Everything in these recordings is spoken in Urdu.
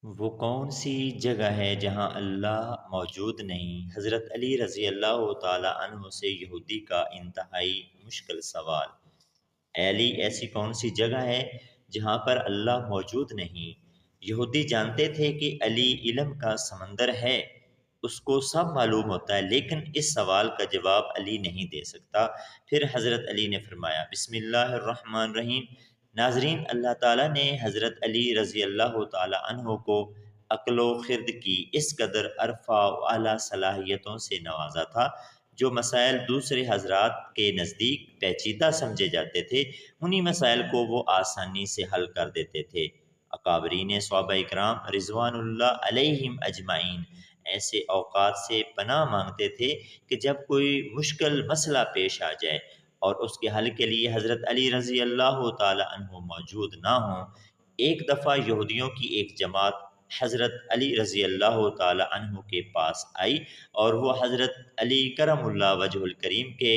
وہ کون سی جگہ ہے جہاں اللہ موجود نہیں؟ حضرت علی رضی اللہ تعالی عنہ سے یہودی کا انتہائی مشکل سوال۔ اے علی، ایسی کون سی جگہ ہے جہاں پر اللہ موجود نہیں؟ یہودی جانتے تھے کہ علی علم کا سمندر ہے، اس کو سب معلوم ہوتا ہے، لیکن اس سوال کا جواب علی نہیں دے سکتا۔ پھر حضرت علی نے فرمایا بسم اللہ الرحمن الرحیم۔ ناظرین، اللہ تعالیٰ نے حضرت علی رضی اللہ تعالی عنہ کو عقل و خرد کی اس قدر عرفہ و اعلیٰ صلاحیتوں سے نوازا تھا، جو مسائل دوسرے حضرات کے نزدیک پیچیدہ سمجھے جاتے تھے، انہی مسائل کو وہ آسانی سے حل کر دیتے تھے۔ اکابرین صحابہ اکرام رضوان اللہ علیہم اجمعین ایسے اوقات سے پناہ مانگتے تھے کہ جب کوئی مشکل مسئلہ پیش آ جائے اور اس کے حل کے لیے حضرت علی رضی اللہ تعالی عنہ موجود نہ ہوں۔ ایک دفعہ یہودیوں کی ایک جماعت حضرت علی رضی اللہ تعالی عنہ کے پاس آئی اور وہ حضرت علی کرم اللہ وجہ الکریم کے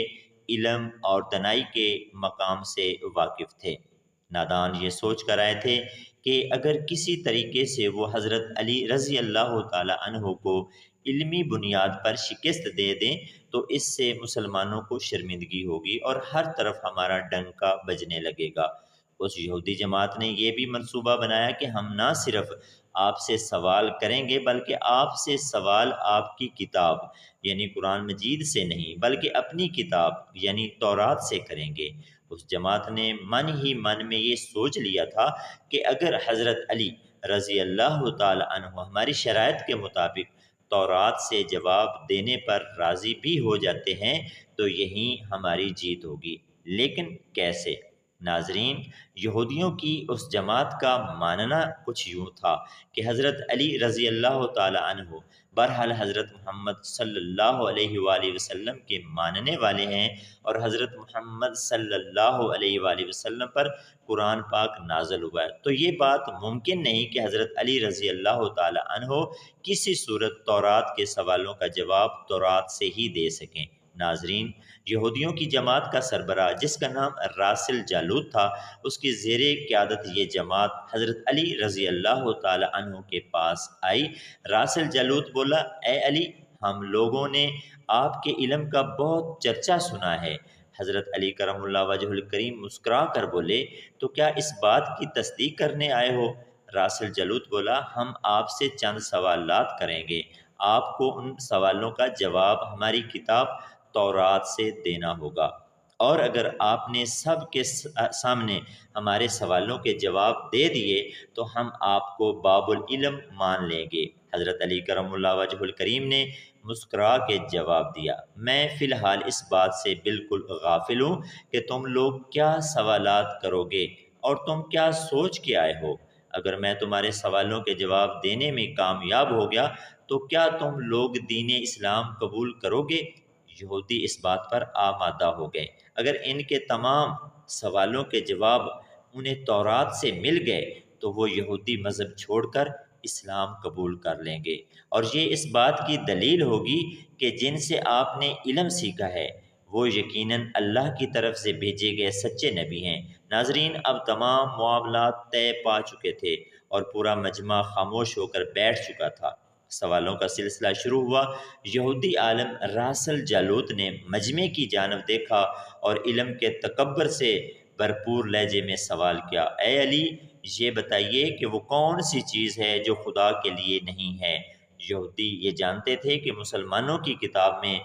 علم اور دانائی کے مقام سے واقف تھے۔ نادان یہ سوچ کر آئے تھے کہ اگر کسی طریقے سے وہ حضرت علی رضی اللہ تعالی عنہ کو علمی بنیاد پر شکست دے دیں تو اس سے مسلمانوں کو شرمندگی ہوگی اور ہر طرف ہمارا ڈنکا بجنے لگے گا۔ اس یہودی جماعت نے یہ بھی منصوبہ بنایا کہ ہم نہ صرف آپ سے سوال کریں گے بلکہ آپ سے سوال آپ کی کتاب یعنی قرآن مجید سے نہیں بلکہ اپنی کتاب یعنی تورات سے کریں گے۔ اس جماعت نے من ہی من میں یہ سوچ لیا تھا کہ اگر حضرت علی رضی اللہ تعالی عنہ ہماری شرائط کے مطابق تورات سے جواب دینے پر راضی بھی ہو جاتے ہیں تو یہیں ہماری جیت ہوگی، لیکن کیسے؟ ناظرین، یہودیوں کی اس جماعت کا ماننا کچھ یوں تھا کہ حضرت علی رضی اللہ تعالی عنہ بہرحال حضرت محمد صلی اللہ علیہ وآلہ وسلم کے ماننے والے ہیں اور حضرت محمد صلی اللہ علیہ وآلہ وسلم پر قرآن پاک نازل ہوا ہے، تو یہ بات ممکن نہیں کہ حضرت علی رضی اللہ تعالی عنہ کسی صورت تورات کے سوالوں کا جواب تورات سے ہی دے سکیں۔ ناظرین، یہودیوں کی جماعت کا سربراہ جس کا نام راسل جالوت تھا، اس کی زیر قیادت یہ جماعت حضرت علی رضی اللہ تعالی عنہ کے پاس آئی۔ راسل جالوت بولا، اے علی، ہم لوگوں نے آپ کے علم کا بہت چرچا سنا ہے۔ حضرت علی کرم اللہ وجہ الکریم مسکرا کر بولے، تو کیا اس بات کی تصدیق کرنے آئے ہو؟ راسل جالوت بولا، ہم آپ سے چند سوالات کریں گے، آپ کو ان سوالوں کا جواب ہماری کتاب تورات سے دینا ہوگا، اور اگر آپ نے سب کے سامنے ہمارے سوالوں کے جواب دے دیے تو ہم آپ کو باب العلم مان لیں گے۔ حضرت علی کرم اللہ وجہ الکریم نے مسکرا کے جواب دیا، میں فی الحال اس بات سے بالکل غافل ہوں کہ تم لوگ کیا سوالات کرو گے اور تم کیا سوچ کے آئے ہو۔ اگر میں تمہارے سوالوں کے جواب دینے میں کامیاب ہو گیا تو کیا تم لوگ دین اسلام قبول کرو گے؟ یہودی اس بات پر آمادہ ہو گئے، اگر ان کے تمام سوالوں کے جواب انہیں تورات سے مل گئے تو وہ یہودی مذہب چھوڑ کر اسلام قبول کر لیں گے، اور یہ اس بات کی دلیل ہوگی کہ جن سے آپ نے علم سیکھا ہے وہ یقیناً اللہ کی طرف سے بھیجے گئے سچے نبی ہیں۔ ناظرین، اب تمام معاملات طے پا چکے تھے اور پورا مجمع خاموش ہو کر بیٹھ چکا تھا۔ سوالوں کا سلسلہ شروع ہوا۔ یہودی عالم راسل جالوت نے مجمع کی جانب دیکھا اور علم کے تکبر سے بھرپور لہجے میں سوال کیا، اے علی، یہ بتائیے کہ وہ کون سی چیز ہے جو خدا کے لیے نہیں ہے؟ یہودی یہ جانتے تھے کہ مسلمانوں کی کتاب میں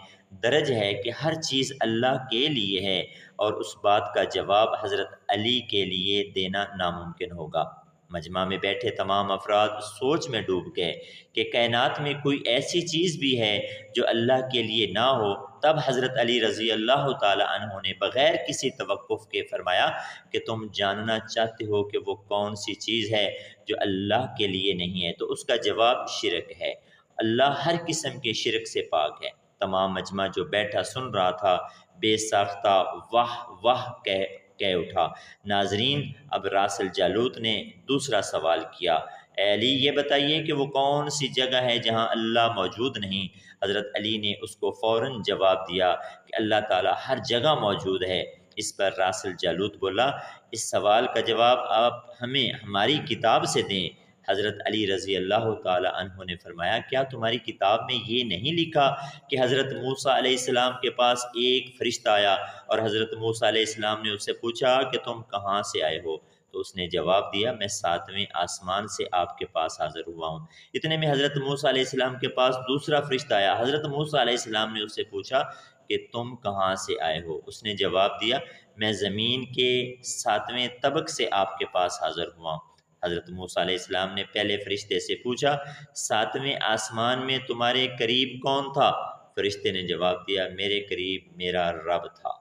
درج ہے کہ ہر چیز اللہ کے لیے ہے، اور اس بات کا جواب حضرت علی کے لیے دینا ناممکن ہوگا۔ مجمع میں بیٹھے تمام افراد سوچ میں ڈوب گئے کہ کائنات میں کوئی ایسی چیز بھی ہے جو اللہ کے لیے نہ ہو۔ تب حضرت علی رضی اللہ تعالی عنہ نے بغیر کسی توقف کے فرمایا کہ تم جاننا چاہتے ہو کہ وہ کون سی چیز ہے جو اللہ کے لیے نہیں ہے، تو اس کا جواب شرک ہے۔ اللہ ہر قسم کے شرک سے پاک ہے۔ تمام مجمع جو بیٹھا سن رہا تھا بے ساختہ واہ واہ کہہ اٹھا۔ ناظرین، اب راسل جالوت نے دوسرا سوال کیا، اے علی، یہ بتائیے کہ وہ کون سی جگہ ہے جہاں اللہ موجود نہیں؟ حضرت علی نے اس کو فوراً جواب دیا کہ اللہ تعالیٰ ہر جگہ موجود ہے۔ اس پر راسل جالوت بولا، اس سوال کا جواب آپ ہمیں ہماری کتاب سے دیں۔ حضرت علی رضی اللہ تعالی عنہ نے فرمایا کیا تمہاری کتاب میں یہ نہیں لکھا کہ حضرت موسیٰ علیہ السلام کے پاس ایک فرشتہ آیا اور حضرت موسیٰ علیہ السلام نے اس سے پوچھا کہ تم کہاں سے آئے ہو؟ تو اس نے جواب دیا میں 7ویں آسمان سے آپ کے پاس حاضر ہوا ہوں۔ اتنے میں حضرت موسیٰ علیہ السلام کے پاس دوسرا فرشتہ آیا۔ حضرت موسیٰ علیہ السلام نے اس سے پوچھا کہ تم کہاں سے آئے ہو؟ اس نے جواب دیا میں زمین کے 7ویں طبق سے آپ کے پاس حاضر ہوا ہوں۔ حضرت موسیٰ علیہ السلام نے پہلے فرشتے سے پوچھا 7ویں آسمان میں تمہارے قریب کون تھا؟ فرشتے نے جواب دیا میرے قریب میرا رب تھا۔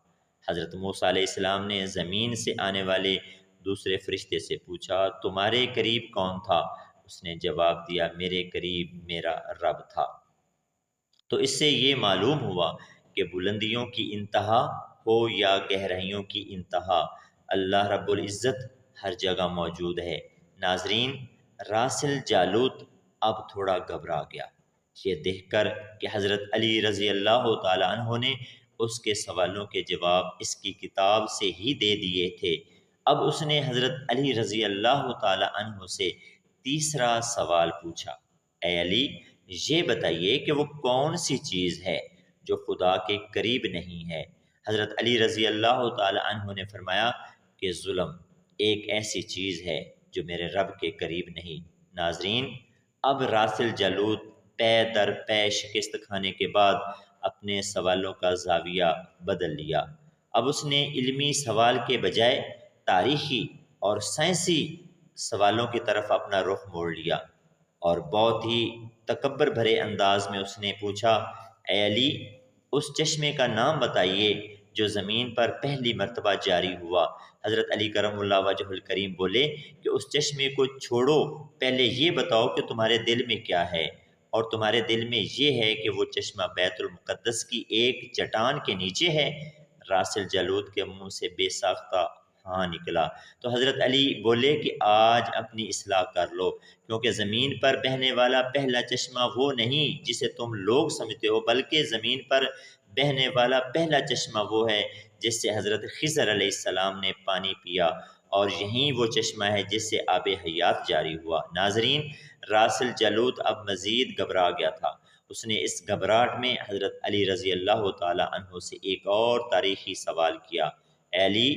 حضرت موسیٰ علیہ السلام نے زمین سے آنے والے دوسرے فرشتے سے پوچھا تمہارے قریب کون تھا؟ اس نے جواب دیا میرے قریب میرا رب تھا۔ تو اس سے یہ معلوم ہوا کہ بلندیوں کی انتہا ہو یا گہرائیوں کی انتہا اللہ رب العزت ہر جگہ موجود ہے۔ ناظرین، راسل جالوت اب تھوڑا گھبرا گیا یہ دیکھ کر کہ حضرت علی رضی اللہ تعالی عنہ نے اس کے سوالوں کے جواب اس کی کتاب سے ہی دے دیے تھے۔ اب اس نے حضرت علی رضی اللہ تعالی عنہ سے تیسرا سوال پوچھا اے علی یہ بتائیے کہ وہ کون سی چیز ہے جو خدا کے قریب نہیں ہے؟ حضرت علی رضی اللہ تعالی عنہ نے فرمایا کہ ظلم ایک ایسی چیز ہے جو میرے رب کے قریب نہیں۔ ناظرین، اب راسل جالوت پے در پے شکست کھانے کے بعد اپنے سوالوں کا زاویہ بدل لیا۔ اب اس نے علمی سوال کے بجائے تاریخی اور سائنسی سوالوں کی طرف اپنا رخ موڑ لیا اور بہت ہی تکبر بھرے انداز میں اس نے پوچھا اے علی اس چشمے کا نام بتائیے جو زمین پر پہلی مرتبہ جاری ہوا۔ حضرت علی کرم اللہ وجہ الکریم بولے کہ اس چشمے کو چھوڑو، پہلے یہ بتاؤ کہ تمہارے دل میں کیا ہے، اور تمہارے دل میں یہ ہے کہ وہ چشمہ بیت المقدس کی ایک چٹان کے نیچے ہے۔ راسل جالوت کے منہ سے بے ساختہ ہاں نکلا تو حضرت علی بولے کہ آج اپنی اصلاح کر لو، کیونکہ زمین پر بہنے والا پہلا چشمہ وہ نہیں جسے تم لوگ سمجھتے ہو، بلکہ زمین پر بہنے والا پہلا چشمہ وہ ہے جس سے حضرت خضر علیہ السلام نے پانی پیا، اور یہیں وہ چشمہ ہے جس سے آب حیات جاری ہوا۔ ناظرین، راسل جالوت اب مزید گھبرا گیا تھا۔ اس نے اس گھبراہٹ میں حضرت علی رضی اللہ تعالی عنہ سے ایک اور تاریخی سوال کیا اے علی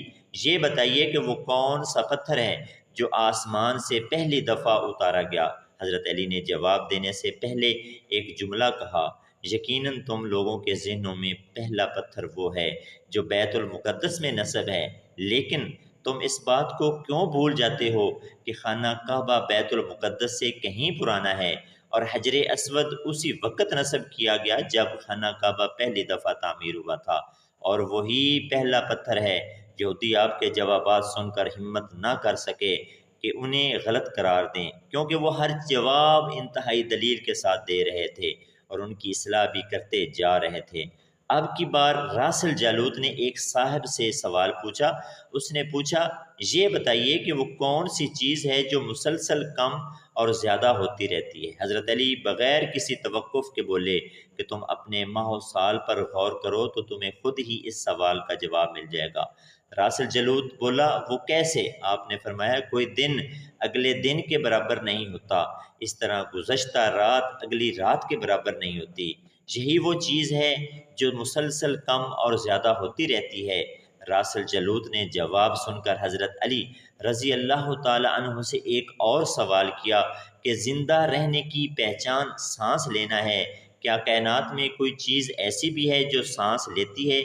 یہ بتائیے کہ وہ کون سا پتھر ہے جو آسمان سے پہلی دفعہ اتارا گیا؟ حضرت علی نے جواب دینے سے پہلے ایک جملہ کہا یقیناً تم لوگوں کے ذہنوں میں پہلا پتھر وہ ہے جو بیت المقدس میں نصب ہے، لیکن تم اس بات کو کیوں بھول جاتے ہو کہ خانہ کعبہ بیت المقدس سے کہیں پرانا ہے، اور حجر اسود اسی وقت نصب کیا گیا جب خانہ کعبہ پہلی دفعہ تعمیر ہوا تھا، اور وہی پہلا پتھر ہے۔ یہودی آپ کے جوابات سن کر ہمت نہ کر سکے کہ انہیں غلط قرار دیں، کیونکہ وہ ہر جواب انتہائی دلیل کے ساتھ دے رہے تھے اور ان کی اصلاح بھی کرتے جا رہے تھے۔ اب کی بار راسل جالوت نے ایک صاحب سے سوال پوچھا۔ اس نے پوچھا یہ بتائیے کہ وہ کون سی چیز ہے جو مسلسل کم اور زیادہ ہوتی رہتی ہے؟ حضرت علی بغیر کسی توقف کے بولے کہ تم اپنے ماہ و سال پر غور کرو تو تمہیں خود ہی اس سوال کا جواب مل جائے گا۔ راسل جالوت بولا وہ کیسے؟ آپ نے فرمایا کوئی دن اگلے دن کے برابر نہیں ہوتا، اس طرح گزشتہ رات اگلی رات کے برابر نہیں ہوتی، یہی وہ چیز ہے جو مسلسل کم اور زیادہ ہوتی رہتی ہے۔ راسل جالوت نے جواب سن کر حضرت علی رضی اللہ تعالی عنہ سے ایک اور سوال کیا کہ زندہ رہنے کی پہچان سانس لینا ہے، کیا کائنات میں کوئی چیز ایسی بھی ہے جو سانس لیتی ہے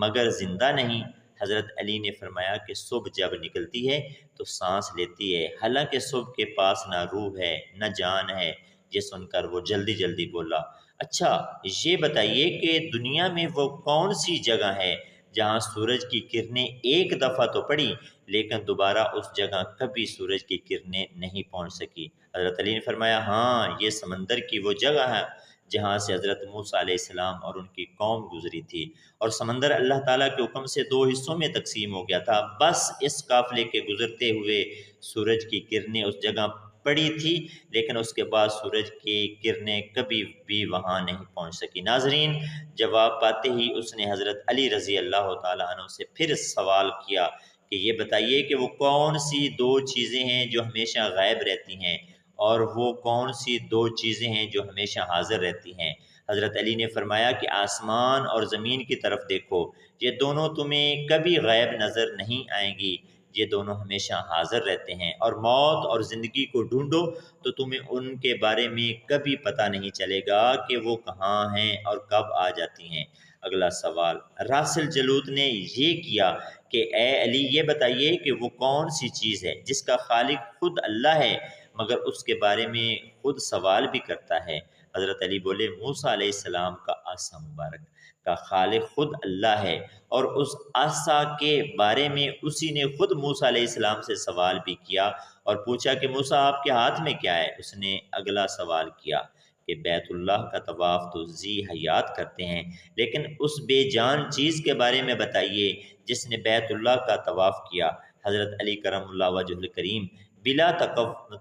مگر زندہ نہیں؟ حضرت علی نے فرمایا کہ صبح جب نکلتی ہے تو سانس لیتی ہے، حالانکہ صبح کے پاس نہ روح ہے نہ جان ہے۔ یہ سن کر وہ جلدی جلدی بولا اچھا یہ بتائیے کہ دنیا میں وہ کون سی جگہ ہے جہاں سورج کی کرنیں ایک دفعہ تو پڑی لیکن دوبارہ اس جگہ کبھی سورج کی کرنیں نہیں پہنچ سکی؟ حضرت علی نے فرمایا ہاں یہ سمندر کی وہ جگہ ہے جہاں سے حضرت موسیٰ علیہ السلام اور ان کی قوم گزری تھی، اور سمندر اللہ تعالیٰ کے حکم سے 2 حصوں میں تقسیم ہو گیا تھا، بس اس قافلے کے گزرتے ہوئے سورج کی کرنیں اس جگہ پڑی تھی لیکن اس کے بعد سورج کی کرنیں کبھی بھی وہاں نہیں پہنچ سکی۔ ناظرین، جواب پاتے ہی اس نے حضرت علی رضی اللہ تعالیٰ عنہ سے پھر سوال کیا کہ یہ بتائیے کہ وہ کون سی 2 چیزیں ہیں جو ہمیشہ غائب رہتی ہیں اور وہ کون سی دو چیزیں ہیں جو ہمیشہ حاضر رہتی ہیں؟ حضرت علی نے فرمایا کہ آسمان اور زمین کی طرف دیکھو، یہ دونوں تمہیں کبھی غائب نظر نہیں آئیں گی، یہ دونوں ہمیشہ حاضر رہتے ہیں، اور موت اور زندگی کو ڈھونڈو تو تمہیں ان کے بارے میں کبھی پتہ نہیں چلے گا کہ وہ کہاں ہیں اور کب آ جاتی ہیں۔ اگلا سوال، راسل جلوت نے یہ کیا کہ اے علی یہ بتائیے کہ وہ کون سی چیز ہے جس کا خالق خود اللہ ہے مگر اس کے بارے میں خود سوال بھی کرتا ہے؟ حضرت علی بولے، موسیٰ علیہ السلام کا عصا مبارک کا خالق خود اللہ ہے، اور اس عصا کے بارے میں اسی نے خود موسیٰ علیہ السلام سے سوال بھی کیا اور پوچھا کہ موسیٰ آپ کے ہاتھ میں کیا ہے؟ اس نے اگلا سوال کیا کہ بیت اللہ کا طواف تو ذی حیات کرتے ہیں، لیکن اس بے جان چیز کے بارے میں بتائیے جس نے بیت اللہ کا طواف کیا۔ حضرت علی کرم اللہ وجہ الکریم بلا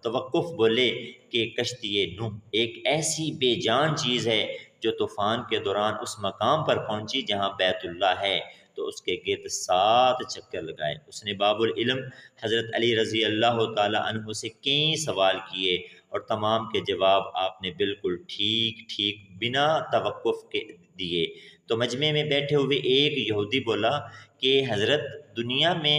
توقف بولے کہ کشتی نوح ایک ایسی بے جان چیز ہے جو طوفان کے دوران اس مقام پر پہنچی جہاں بیت اللہ ہے تو اس کے گرد 7 چکر لگائے۔ اس نے باب العلم حضرت علی رضی اللہ تعالی عنہ سے کئی سوال کیے اور تمام کے جواب آپ نے بالکل ٹھیک بنا توقف کے دیے۔ تو مجمع میں بیٹھے ہوئے ایک یہودی بولا کہ حضرت، دنیا میں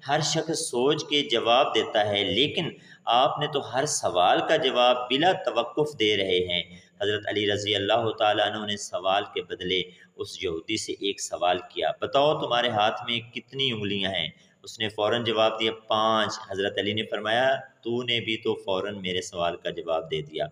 ہر شخص سوچ کے جواب دیتا ہے، لیکن آپ نے تو ہر سوال کا جواب بلا توقف دے رہے ہیں۔ حضرت علی رضی اللہ تعالیٰ عنہ نے سوال کے بدلے اس یہودی سے ایک سوال کیا، بتاؤ تمہارے ہاتھ میں کتنی انگلیاں ہیں؟ اس نے فوراً جواب دیا 5۔ حضرت علی نے فرمایا تو نے بھی تو فوراً میرے سوال کا جواب دے دیا۔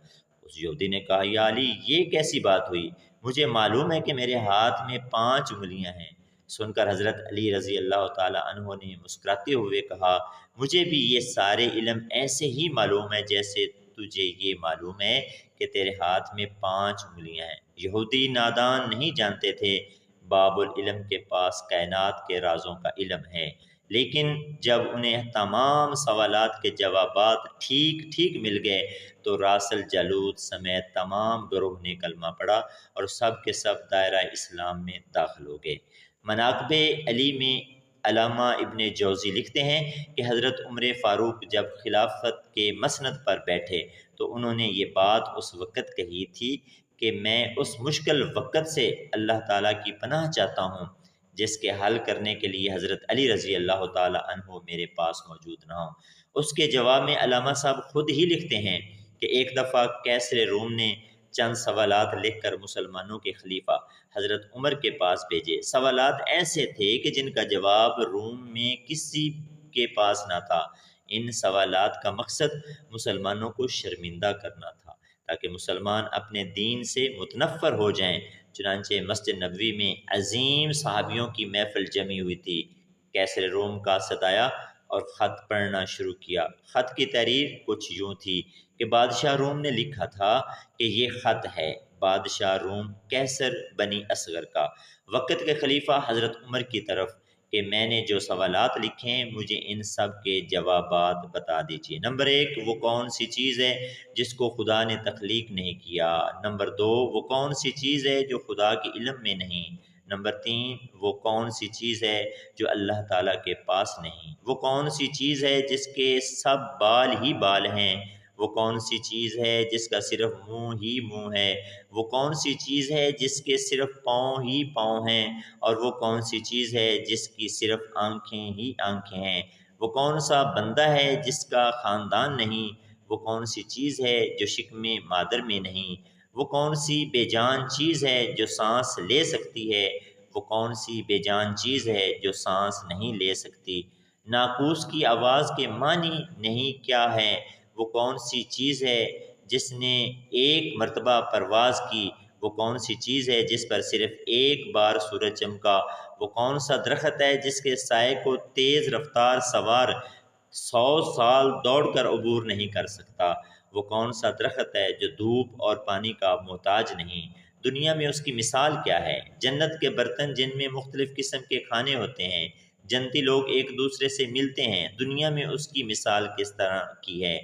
اس یہودی نے کہا یا علی یہ کیسی بات ہوئی؟ مجھے معلوم ہے کہ میرے ہاتھ میں 5 انگلیاں ہیں۔ سن کر حضرت علی رضی اللہ تعالیٰ عنہ نے مسکراتے ہوئے کہا مجھے بھی یہ سارے علم ایسے ہی معلوم ہے جیسے تجھے یہ معلوم ہے کہ تیرے ہاتھ میں 5 انگلیاں ہیں۔ یہودی نادان نہیں جانتے تھے باب العلم کے پاس کائنات کے رازوں کا علم ہے، لیکن جب انہیں تمام سوالات کے جوابات ٹھیک مل گئے تو راسل جالوت سمیت تمام گروہ نے کلمہ پڑھا اور سب کے سب دائرہ اسلام میں داخل ہو گئے۔ مناقب علی میں علامہ ابن جوزی لکھتے ہیں کہ حضرت عمر فاروق جب خلافت کے مسند پر بیٹھے تو انہوں نے یہ بات اس وقت کہی تھی کہ میں اس مشکل وقت سے اللہ تعالیٰ کی پناہ چاہتا ہوں جس کے حل کرنے کے لیے حضرت علی رضی اللہ تعالیٰ عنہ میرے پاس موجود نہ ہوں۔ اس کے جواب میں علامہ صاحب خود ہی لکھتے ہیں کہ ایک دفعہ کیسر روم نے چند سوالات لکھ کر مسلمانوں کے خلیفہ حضرت عمر کے پاس بھیجے۔ سوالات ایسے تھے کہ جن کا جواب روم میں کسی کے پاس نہ تھا۔ ان سوالات کا مقصد مسلمانوں کو شرمندہ کرنا تھا تاکہ مسلمان اپنے دین سے متنفر ہو جائیں۔ چنانچہ مسجد نبوی میں عظیم صحابیوں کی محفل جمی ہوئی تھی۔ کیسر روم کا ستایا اور خط پڑھنا شروع کیا۔ خط کی تحریر کچھ یوں تھی کہ بادشاہ روم نے لکھا تھا کہ یہ خط ہے بادشاہ روم کیسر بنی اصغر کا، وقت کے خلیفہ حضرت عمر کی طرف، کہ میں نے جو سوالات لکھے ہیں مجھے ان سب کے جوابات بتا دیجیے۔ نمبر 1، وہ کون سی چیز ہے جس کو خدا نے تخلیق نہیں کیا؟ نمبر 2، وہ کون سی چیز ہے جو خدا کے علم میں نہیں؟ نمبر 3، وہ کون سی چیز ہے جو اللہ تعالیٰ کے پاس نہیں؟ وہ کون سی چیز ہے جس کے سب بال ہی بال ہیں؟ وہ کون سی چیز ہے جس کا صرف منہ ہی منہ ہے؟ وہ کون سی چیز ہے جس کے صرف پاؤں ہی پاؤں ہیں؟ اور وہ کون سی چیز ہے جس کی صرف آنکھیں ہی آنکھیں ہیں؟ وہ کون سا بندہ ہے جس کا خاندان نہیں؟ وہ کون سی چیز ہے جو شکم مادر میں نہیں؟ وہ کون سی بے جان چیز ہے جو سانس لے سکتی ہے؟ وہ کون سی بے جان چیز ہے جو سانس نہیں لے سکتی؟ ناقوس کی آواز کے معنی نہیں کیا ہے؟ وہ کون سی چیز ہے جس نے ایک مرتبہ پرواز کی؟ وہ کون سی چیز ہے جس پر صرف ایک بار سورج چمکا؟ وہ کون سا درخت ہے جس کے سائے کو تیز رفتار سوار 100 سال دوڑ کر عبور نہیں کر سکتا؟ وہ کون سا درخت ہے جو دھوپ اور پانی کا محتاج نہیں؟ دنیا میں اس کی مثال کیا ہے؟ جنت کے برتن جن میں مختلف قسم کے کھانے ہوتے ہیں، جنتی لوگ ایک دوسرے سے ملتے ہیں، دنیا میں اس کی مثال کس طرح کی ہے؟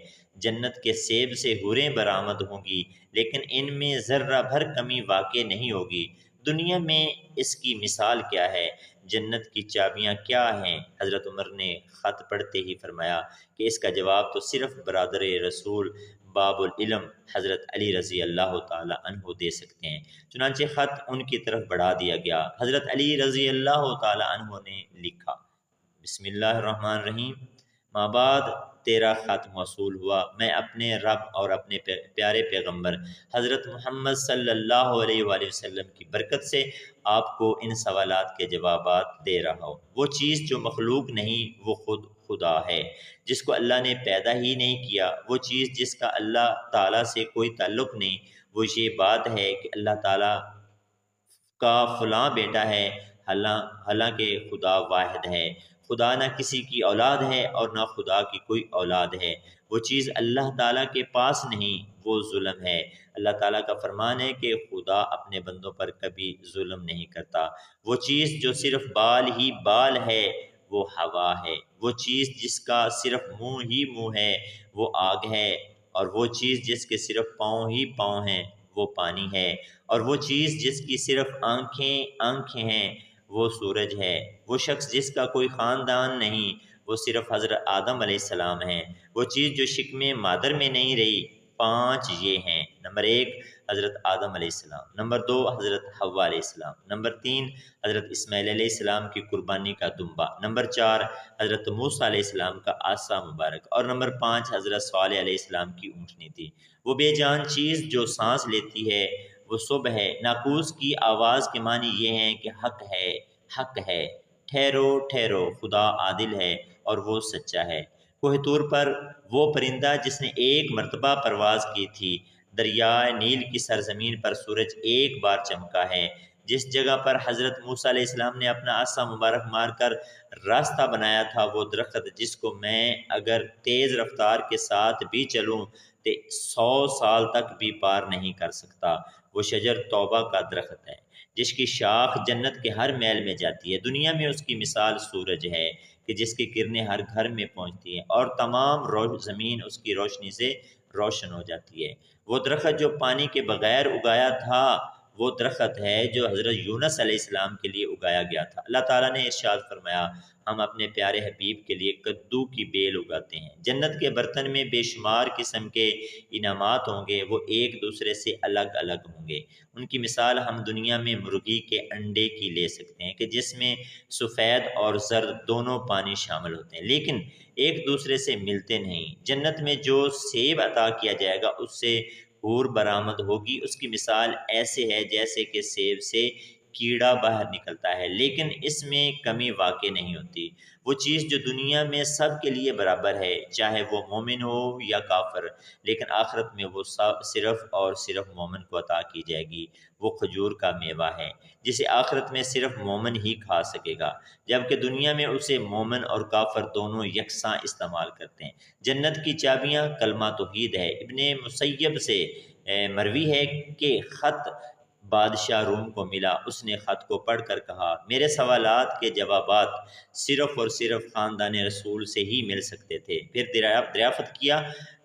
جنت کے سیب سے حوریں برآمد ہوں گی لیکن ان میں ذرہ بھر کمی واقع نہیں ہوگی۔ دنیا میں اس کی مثال کیا ہے؟ جنت کی چابیاں کیا ہیں؟ حضرت عمر نے خط پڑھتے ہی فرمایا کہ اس کا جواب تو صرف برادر رسول باب العلم حضرت علی رضی اللہ تعالی عنہ دے سکتے ہیں۔ چنانچہ خط ان کی طرف بڑھا دیا گیا۔ حضرت علی رضی اللہ تعالی عنہ نے لکھا، بسم اللہ الرحمن الرحیم، ماں بعد تیرا خط موصول ہوا، میں اپنے رب اور اپنے پیارے پیغمبر حضرت محمد صلی اللہ علیہ وآلہ وسلم کی برکت سے آپ کو ان سوالات کے جوابات دے رہا ہوں۔ وہ چیز جو مخلوق نہیں وہ خود خدا ہے، جس کو اللہ نے پیدا ہی نہیں کیا۔ وہ چیز جس کا اللہ تعالیٰ سے کوئی تعلق نہیں، وہ یہ بات ہے کہ اللہ تعالیٰ کا فلاں بیٹا ہے، حالانکہ خدا واحد ہے۔ خدا نہ کسی کی اولاد ہے اور نہ خدا کی کوئی اولاد ہے۔ وہ چیز اللہ تعالیٰ کے پاس نہیں، وہ ظلم ہے۔ اللہ تعالیٰ کا فرمان ہے کہ خدا اپنے بندوں پر کبھی ظلم نہیں کرتا۔ وہ چیز جو صرف بال ہی بال ہے وہ ہوا ہے۔ وہ چیز جس کا صرف منہ ہی منہ ہے وہ آگ ہے، اور وہ چیز جس کے صرف پاؤں ہی پاؤں ہیں وہ پانی ہے، اور وہ چیز جس کی صرف آنکھیں ہیں وہ سورج ہے۔ وہ شخص جس کا کوئی خاندان نہیں وہ صرف حضرت آدم علیہ السلام ہیں۔ وہ چیز جو شکم مادر میں نہیں رہی، 5 یہ ہیں۔ نمبر 1 حضرت آدم علیہ السلام، نمبر 2 حضرت حوا علیہ السلام، نمبر 3 حضرت اسماعیل علیہ السلام کی قربانی کا دمبا، نمبر 4 حضرت موسیٰ علیہ السلام کا عصا مبارک، اور نمبر 5 حضرت صالح علیہ السلام کی اونٹنی تھی۔ وہ بے جان چیز جو سانس لیتی ہے وہ صبح ہے۔ ناقوس کی آواز کے معنی یہ ہیں کہ حق ہے، حق ہے، ٹھہرو ٹھہرو، خدا عادل ہے اور وہ سچا ہے۔ کوہ طور پر وہ پرندہ جس نے ایک مرتبہ پرواز کی تھی، دریائے نیل کی سرزمین پر سورج ایک بار چمکا ہے۔ جس جگہ پر حضرت موسیٰ علیہ السلام نے اپنا عصا مبارک مار کر راستہ بنایا تھا، وہ درخت جس کو میں اگر تیز رفتار کے ساتھ بھی چلوں تو 100 سال تک بھی پار نہیں کر سکتا، وہ شجر توبہ کا درخت ہے جس کی شاخ جنت کے ہر محل میں جاتی ہے۔ دنیا میں اس کی مثال سورج ہے کہ جس کی کرنیں ہر گھر میں پہنچتی ہیں اور تمام زمین اس کی روشنی سے روشن ہو جاتی ہے۔ وہ درخت جو پانی کے بغیر اگایا تھا وہ درخت ہے جو حضرت یونس علیہ السلام کے لیے اگایا گیا تھا۔ اللہ تعالیٰ نے ارشاد فرمایا، ہم اپنے پیارے حبیب کے لیے کدو کی بیل اگاتے ہیں۔ جنت کے برتن میں بے شمار قسم کے انعامات ہوں گے، وہ ایک دوسرے سے الگ الگ ہوں گے۔ ان کی مثال ہم دنیا میں مرغی کے انڈے کی لے سکتے ہیں کہ جس میں سفید اور زرد دونوں پانی شامل ہوتے ہیں، لیکن ایک دوسرے سے ملتے نہیں۔ جنت میں جو سیب عطا کیا جائے گا اس سے حور برآمد ہوگی، اس کی مثال ایسے ہے جیسے کہ سیب سے کیڑا باہر نکلتا ہے، لیکن اس میں کمی واقع نہیں ہوتی۔ وہ چیز جو دنیا میں سب کے لیے برابر ہے، چاہے وہ مومن ہو یا کافر، لیکن آخرت میں وہ صرف اور صرف مومن کو عطا کی جائے گی۔ وہ کھجور کا میوہ ہے جسے آخرت میں صرف مومن ہی کھا سکے گا، جبکہ دنیا میں اسے مومن اور کافر دونوں یکساں استعمال کرتے ہیں۔ جنت کی چابیاں کلمہ توحید ہے۔ ابن مسیب سے مروی ہے کہ خط بادشاہ روم کو ملا، اس نے خط کو پڑھ کر کہا، میرے سوالات کے جوابات صرف اور صرف خاندان رسول سے ہی مل سکتے تھے۔ پھر دریافت کیا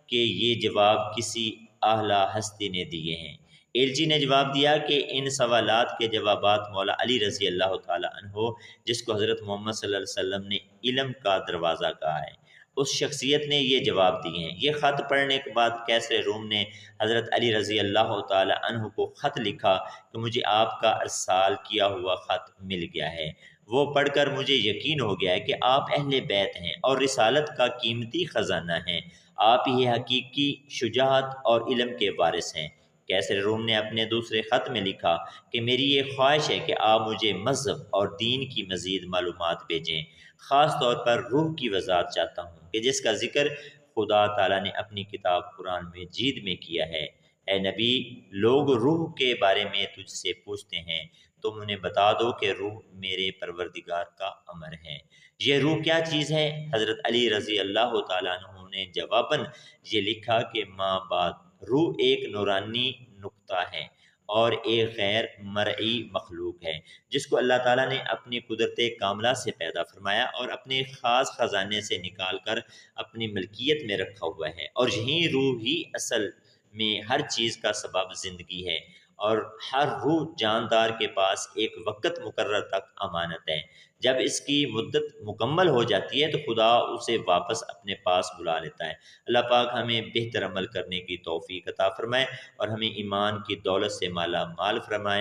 کہ یہ جواب کسی اعلیٰ ہستی نے دیے ہیں۔ ایلچی نے جواب دیا کہ ان سوالات کے جوابات مولا علی رضی اللہ تعالی عنہ، جس کو حضرت محمد صلی اللہ علیہ وسلم نے علم کا دروازہ کہا ہے، اس شخصیت نے یہ جواب دیے ہیں۔ یہ خط پڑھنے کے بعد کیسر روم نے حضرت علی رضی اللہ تعالی عنہ کو خط لکھا کہ مجھے آپ کا ارسال کیا ہوا خط مل گیا ہے۔ وہ پڑھ کر مجھے یقین ہو گیا ہے کہ آپ اہل بیت ہیں اور رسالت کا قیمتی خزانہ ہیں۔ آپ ہی حقیقی شجاعت اور علم کے وارث ہیں۔ کیسر روم نے اپنے دوسرے خط میں لکھا کہ میری یہ خواہش ہے کہ آپ مجھے مذہب اور دین کی مزید معلومات بھیجیں۔ خاص طور پر روح کی وضاحت چاہتا ہوں کہ جس کا ذکر خدا تعالیٰ نے اپنی کتاب قرآن مجید میں کیا ہے۔ اے نبی، لوگ روح کے بارے میں تجھ سے پوچھتے ہیں، تم انہیں بتا دو کہ روح میرے پروردگار کا امر ہے۔ یہ روح کیا چیز ہے؟ حضرت علی رضی اللہ تعالیٰ عنہ نے جواباً یہ لکھا کہ ماں بعد، روح ایک نورانی نقطہ ہے اور ایک غیر مرئی مخلوق ہے جس کو اللہ تعالیٰ نے اپنی قدرت کاملہ سے پیدا فرمایا اور اپنے خاص خزانے سے نکال کر اپنی ملکیت میں رکھا ہوا ہے، اور یہی روح ہی اصل میں ہر چیز کا سبب زندگی ہے اور ہر روح جاندار کے پاس ایک وقت مقرر تک امانت ہے۔ جب اس کی مدت مکمل ہو جاتی ہے تو خدا اسے واپس اپنے پاس بلا لیتا ہے۔ اللہ پاک ہمیں بہتر عمل کرنے کی توفیق عطا فرمائے اور ہمیں ایمان کی دولت سے مالا مال فرمائے۔